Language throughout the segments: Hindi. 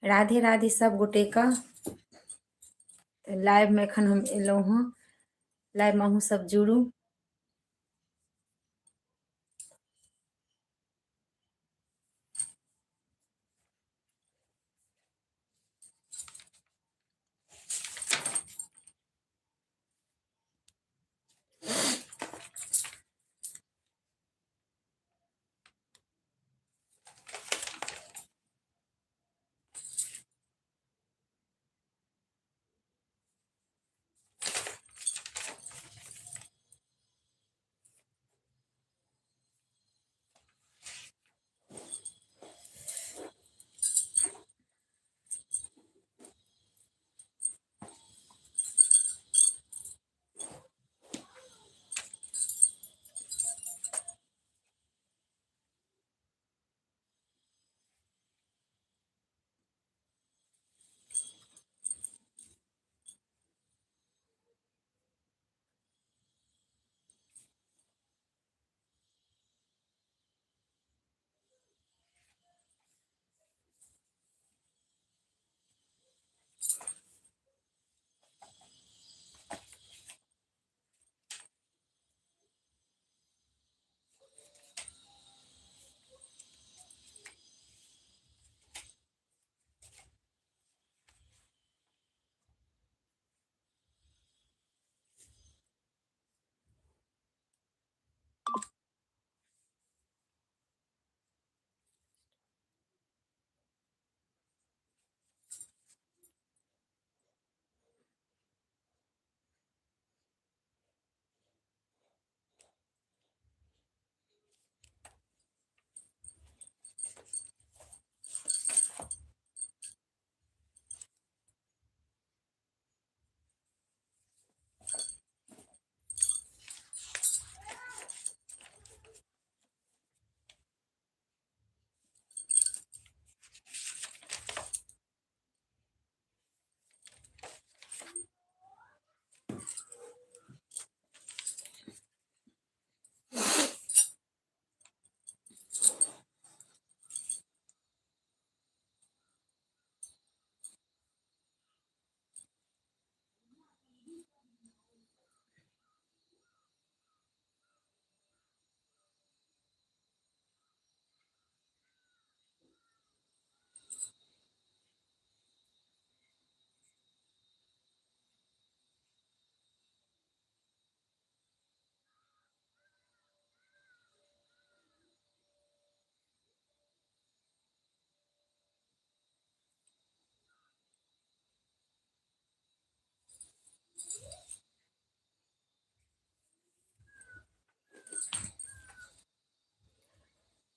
राधे राधे सब गोटे का। लाइव में एखन हम एलहुँ हँ, लाइव में अहूँ सब जुड़ू।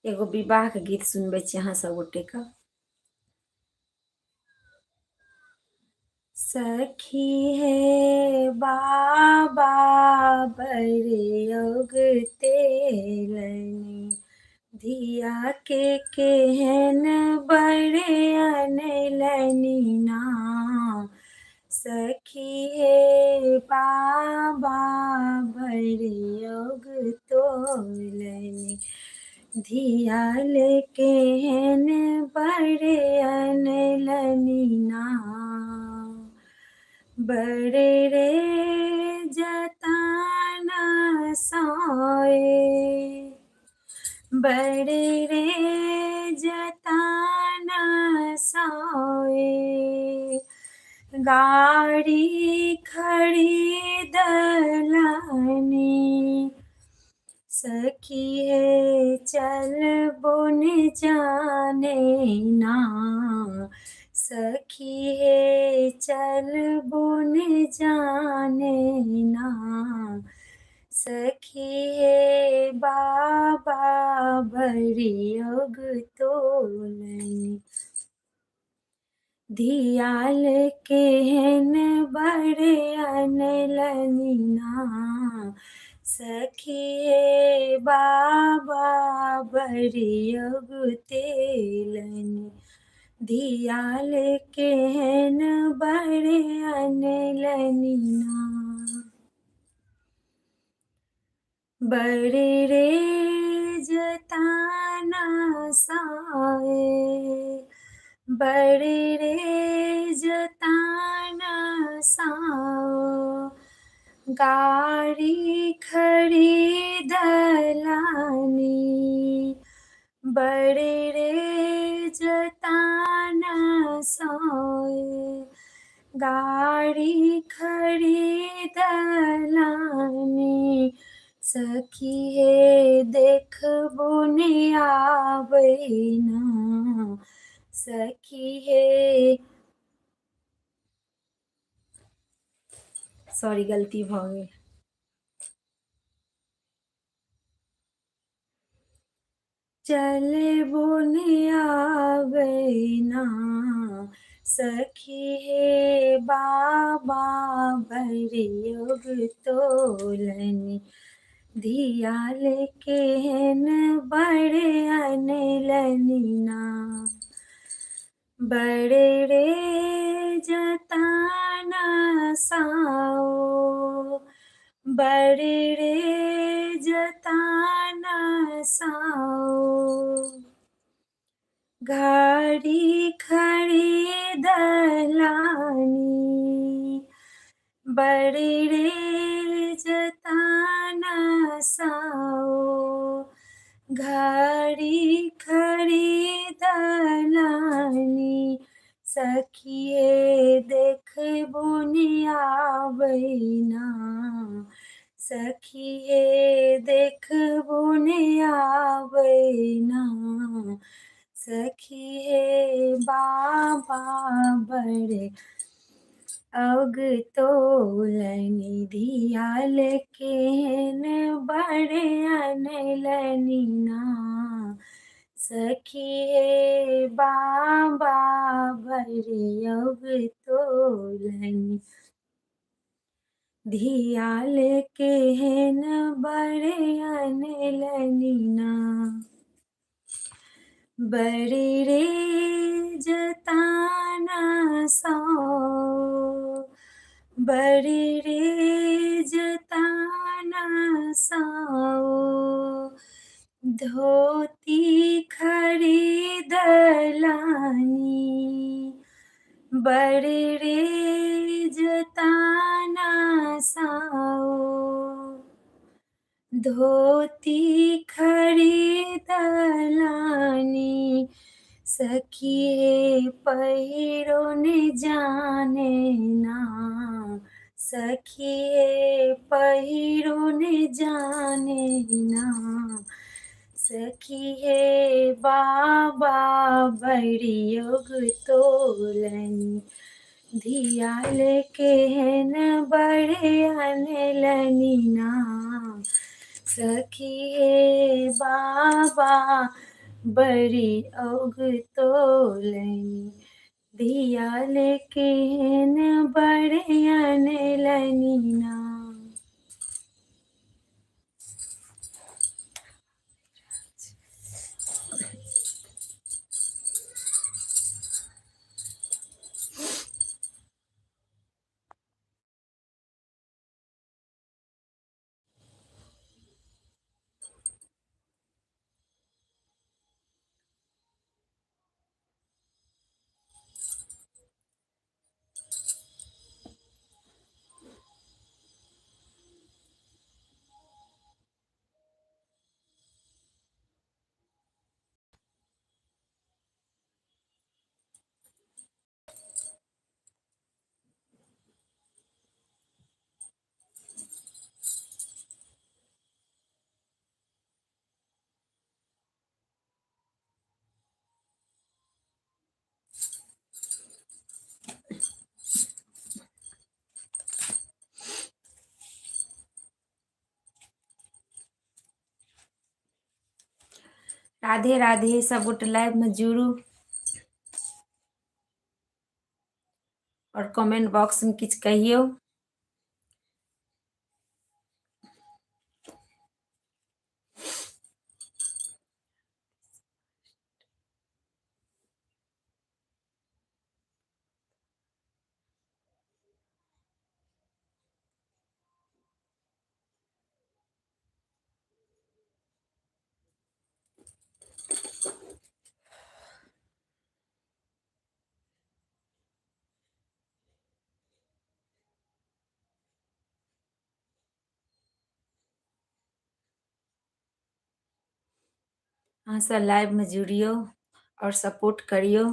एगो विवाह के गीत सुनबै छी अहाँ सब गोटे का। सखी हे बाबा बड़े योग तेलनी, धिया के केहन बड़े अनलनी ना। सखी हे बाबा बड़े योग तोलनी, धियाल केहन बड़े अनलनी ना। बड़े रे जतन सोए, बड़े रे जतन सोए, गाड़ी खरीदलनी। सखी हे चलबो न जाने ना, सखी हे चलबो न जाने ना। सखी हे बाबा बड़ी योग तोलनी, धियाल केहन बड़े अनलनी ना। सखी हे बाबा बड़ी योग तेलनी, धियाल केहन बड़े अनलनी ना। बड़े रे जतन सोए, बड़े रे जतान साओ गाड़ी खड़ी दलानी बड़े रे जतान सोए गाड़ी खड़ी दलानी सखी हे देख बुने आबैना सखी हे सॉरी गलती भऽ गेल चले बुने आबैना सखी हे बाबा भरियोग तोलनी धिया लेके हेन बड़े अनलनीना बड़े रे जताना साओ बड़े रे जताना साओ गाड़ी खड़ी दलानी बड़े रे जताना साओ गाड़ी खड़ी दलानी सखिए देख बुने आबैना सखिए देख बुने आबैना सखी हे बाबा बड़े अग तोलनी धिया लेके न बड़े अनलनी ना सखी हे बाबा बड़े अग तोलनी धिया लेके न बड़े अनलनी ना बड़े रे जताना साओ बड़े रे जताना साओ धोती खड़ी दलानी बड़े रे जताना साओ धोती खड़ी दलानी सखिए पहिरो ने जाने ना सखिए पहिरो ने जाने ना सखिए बाबा बड़ी योग तोलनी धिया लेके न बड़े अनलनी ना सखी हे बाबा बड़ी औग तोलनी धिया लेके न बड़े अनलनी ना राधे राधे सब गोटे लाइव में जुड़ू और कमेंट बॉक्स में किछ कहियो अहाँ सब लाइव में जुड़ियो और सपोर्ट करियो।